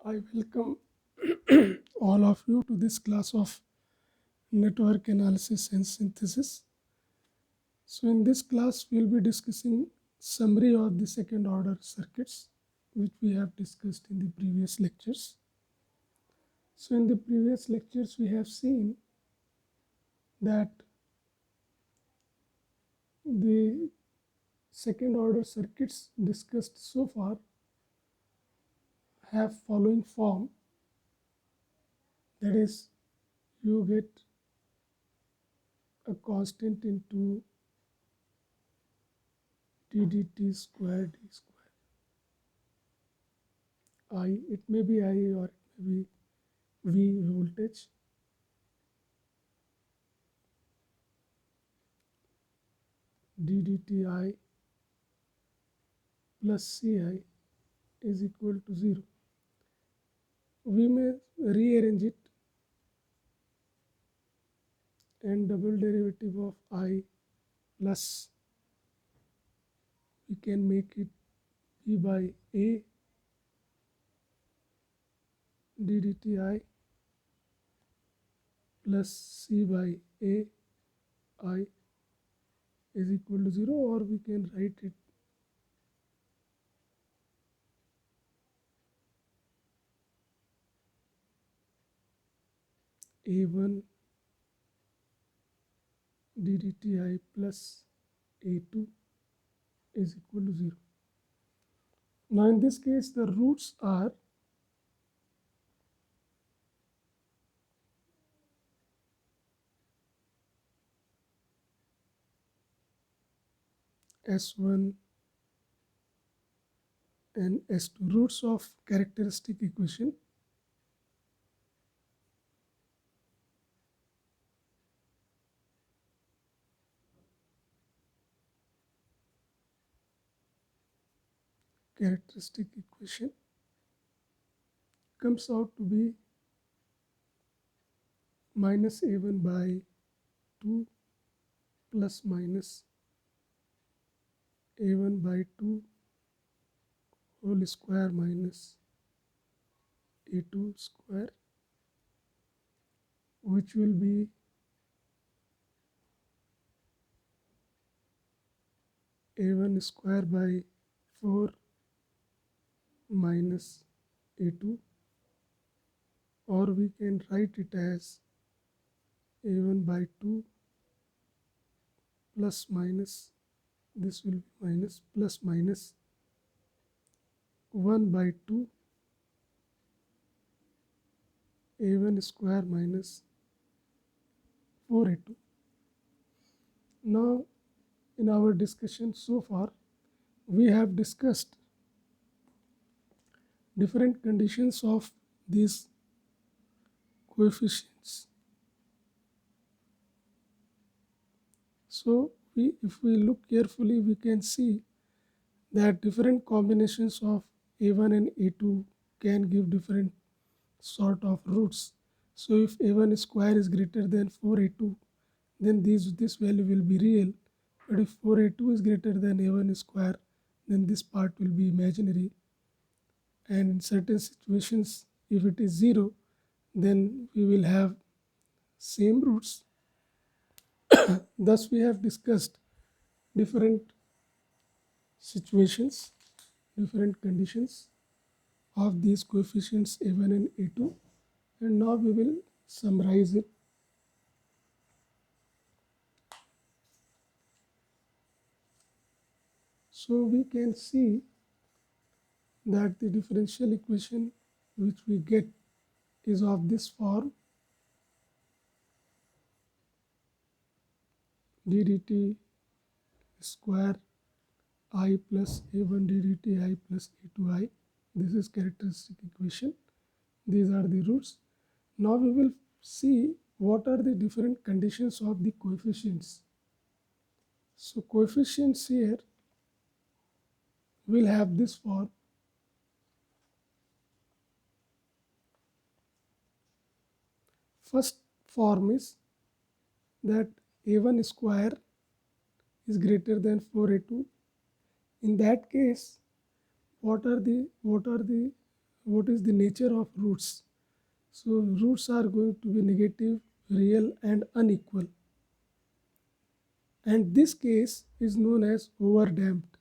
I welcome all of you to this class of network analysis and synthesis. So in this class we'll be discussing summary of the second order circuits which we have discussed in the previous lectures. So in the previous lectures we have seen that the second order circuits discussed so far have following form, that is, you get a constant into d dt square d square I. It may be I or it may be V voltage. d dt I plus Ci is equal to 0. We may rearrange it, and double derivative of I plus, we can make it B by A d dt I plus C by A I is equal to 0, or we can write it A1 d dt I plus A2 is equal to 0. Now in this case the roots are S1 and S2, roots of characteristic equation. Characteristic equation comes out to be minus A1 by 2 plus minus A1 by 2 whole square minus A2 square, which will be A1 square by 4 minus A2, or we can write it as A1 by 2 plus minus, this will be minus, plus minus 1 by 2 A1 square minus 4A2. Now in our discussion so far we have discussed different conditions of these coefficients. So if we look carefully, we can see that different combinations of A1 and A2 can give different sort of roots. So if A1 square is greater than 4A2, then this value will be real. But if 4A2 is greater than A1 square, then this part will be imaginary. And in certain situations, if it is 0, then we will have same roots. Thus we have discussed different situations, different conditions of these coefficients A1 and A2, and now we will summarize it. So we can see that the differential equation which we get is of this form: d dt square I plus A1 d dt I plus A2I. This is characteristic equation. These are the roots. Now we will see what are the different conditions of the coefficients. So coefficients here will have this form: first form is that A1 square is greater than 4A2. In that case, what are the what is the nature of roots. So roots are going to be negative, real and unequal, and this case is known as overdamped.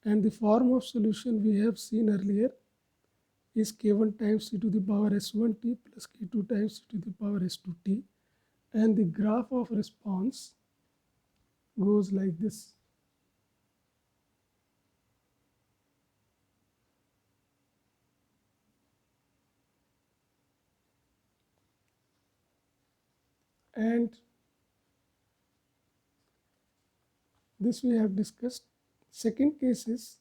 And the form of solution we have seen earlier is k1 times e to the power s1t plus k2 times e to the power s2t, and the graph of response goes like this. And this we have discussed. Second case is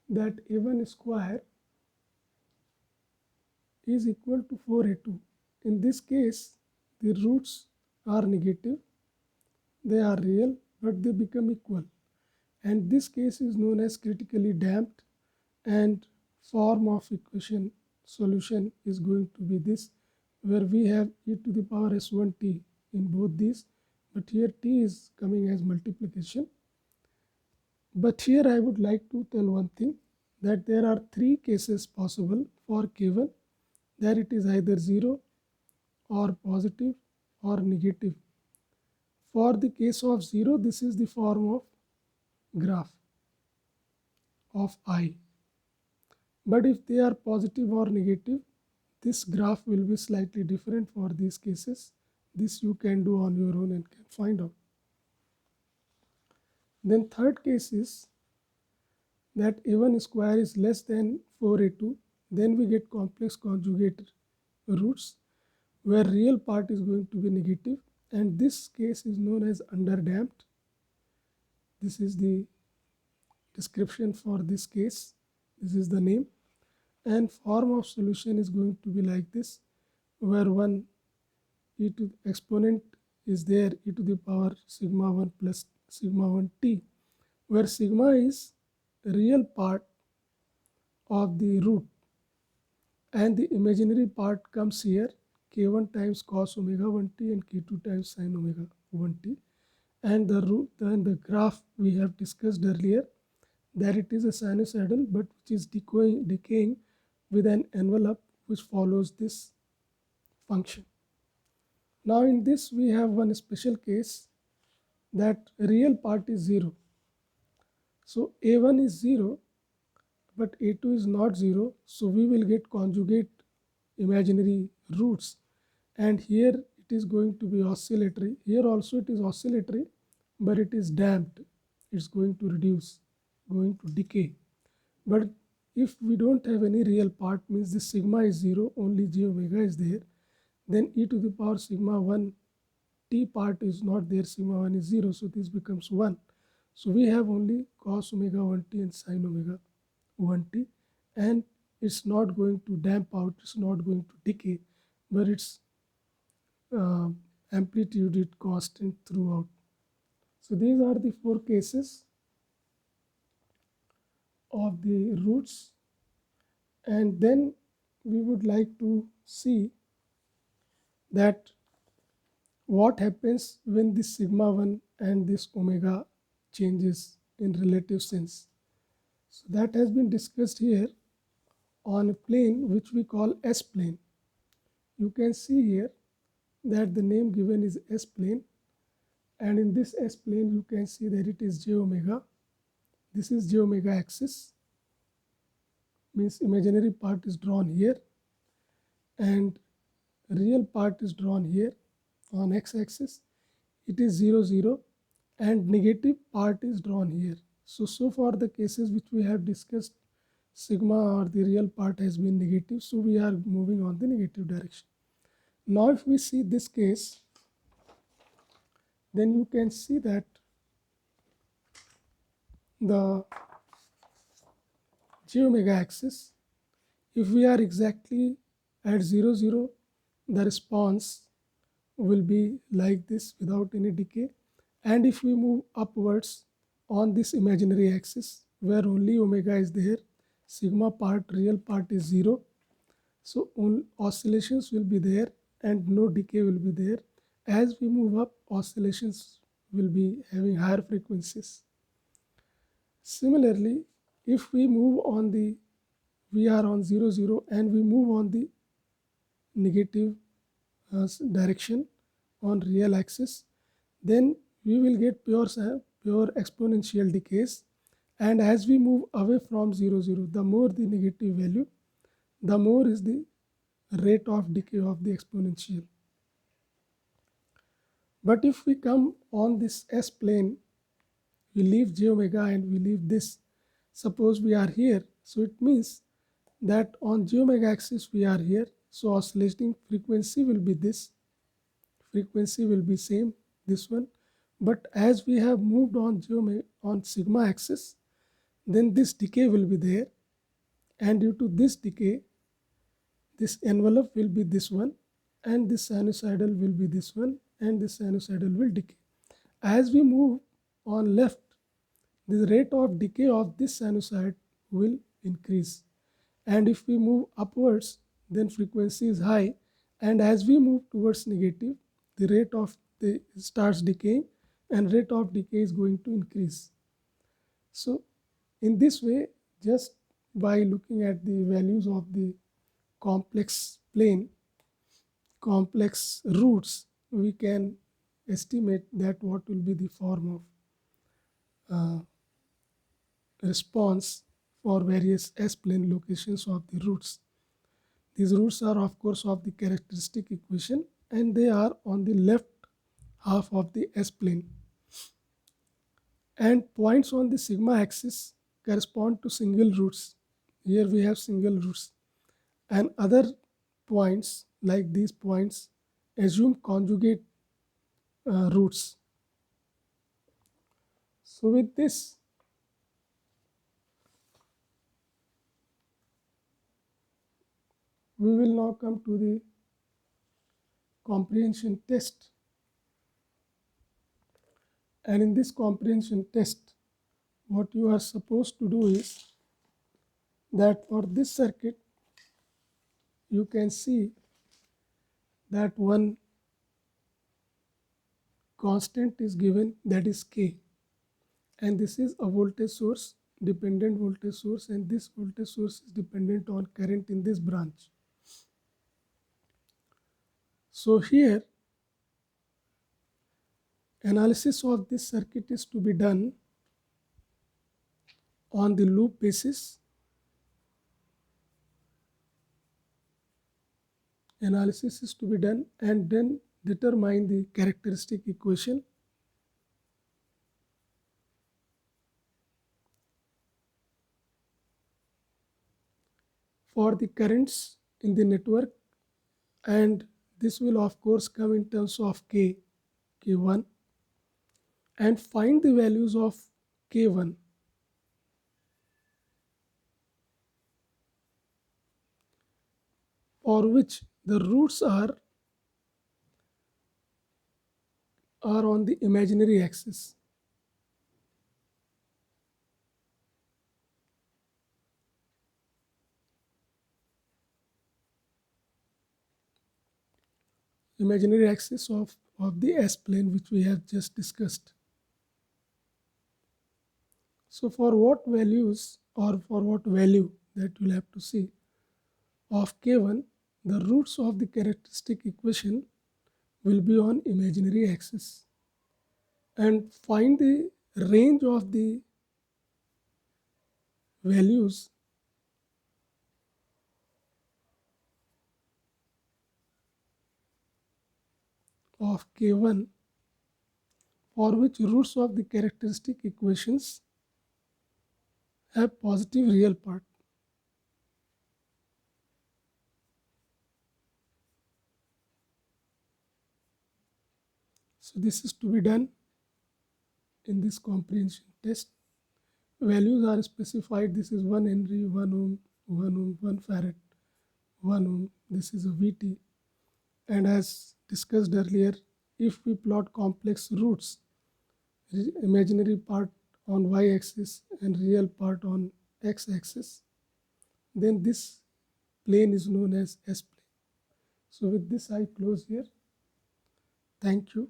that a1 square is equal to 4a2. In this case, the roots are negative, they are real, but they become equal. And this case is known as critically damped, and form of equation solution is going to be this, where we have e to the power s1t in both these, but here t is coming as multiplication. But here I would like to tell one thing, that there are three cases possible for k1, that it is either 0 or positive or negative. For the case of 0, this is the form of graph of I. But if they are positive or negative, this graph will be slightly different for these cases. This you can do on your own and can find out. Then third case is that a1 square is less than 4a2. Then we get complex conjugate roots, where real part is going to be negative, and this case is known as underdamped. This is the description for this case. This is the name. And form of solution is going to be like this, where one e to exponent is there, e to the power sigma 1 plus sigma 1 t, where sigma is real part of the root and the imaginary part comes here, k1 times cos omega 1t and k2 times sin omega 1t. And the root and the graph we have discussed earlier, that it is a sinusoidal but which is decaying with an envelope which follows this function. Now in this we have one special case, that real part is 0. So a1 is 0 but a2 is not 0, so we will get conjugate imaginary roots, and here it is going to be oscillatory. Here also it is oscillatory, but it is damped. It's going to reduce, going to decay. But if we don't have any real part, means the sigma is 0, only j omega is there, then e to the power sigma 1 t part is not there, sigma 1 is 0, so this becomes 1. So we have only cos omega 1t and sin omega 1t, and it's not going to damp out, it's not going to decay, but its amplitude is constant throughout. So these are the four cases of the roots, and then we would like to see that what happens when this sigma 1 and this omega changes in relative sense. So that has been discussed here on a plane which we call S plane. You can see here that the name given is S plane, and in this S plane you can see that it is j omega. This is j omega axis, means imaginary part is drawn here and real part is drawn here on x-axis. It is 0 0 and negative part is drawn here. So far the cases which we have discussed, sigma or the real part has been negative, so we are moving on the negative direction. Now if we see this case, then you can see that the j omega axis, if we are exactly at 0 0, the response will be like this without any decay. And if we move upwards on this imaginary axis where only omega is there, sigma part, real part is 0, so oscillations will be there and no decay will be there. As we move up, oscillations will be having higher frequencies. Similarly, if we move on the we are on 0 0 and we move on the negative direction on real axis, then we will get pure exponential decays. And as we move away from 0 0, the more the negative value, the more is the rate of decay of the exponential. But if we come on this S plane, we leave j omega and we leave this. Suppose we are here, so it means that on j omega axis we are here, so oscillating frequency will be this, frequency will be same, this one. But as we have moved on j omega on sigma axis, then this decay will be there, and due to this decay, this envelope will be this one, and this sinusoidal will be this one, and this sinusoidal will decay. As we move on left, the rate of decay of this sinusoid will increase, and if we move upwards, then frequency is high, and as we move towards negative, the rate of the starts decaying, and rate of decay is going to increase. So in this way, just by looking at the values of the complex plane, complex roots, we can estimate that what will be the form of response for various S-plane locations of the roots. These roots are of course of the characteristic equation, and they are on the left half of the S-plane. And points on the sigma axis correspond to single roots. Here we have single roots. And other points like these points assume conjugate roots. So with this, we will now come to the comprehension test. And in this comprehension test, what you are supposed to do is that for this circuit, you can see that one constant is given, that is K. And this is a voltage source, dependent voltage source, and this voltage source is dependent on current in this branch. So here, analysis of this circuit is to be done on the loop basis. Analysis is to be done and then determine the characteristic equation. For the currents in the network, and this will of course come in terms of K, K1, and find the values of K1. For which the roots are on the imaginary axis. Imaginary axis of the S-plane, which we have just discussed. So for what values or for what value that you'll have to see of K1, the roots of the characteristic equation will be on imaginary axis, and find the range of the values of K1 for which roots of the characteristic equations have positive real part. So this is to be done in this comprehension test. Values are specified. This is 1 Henry, 1 ohm, 1 ohm, 1 farad, 1 ohm. This is a VT. And as discussed earlier, if we plot complex roots, imaginary part on y-axis and real part on x-axis, then this plane is known as S-plane. So with this I close here. Thank you.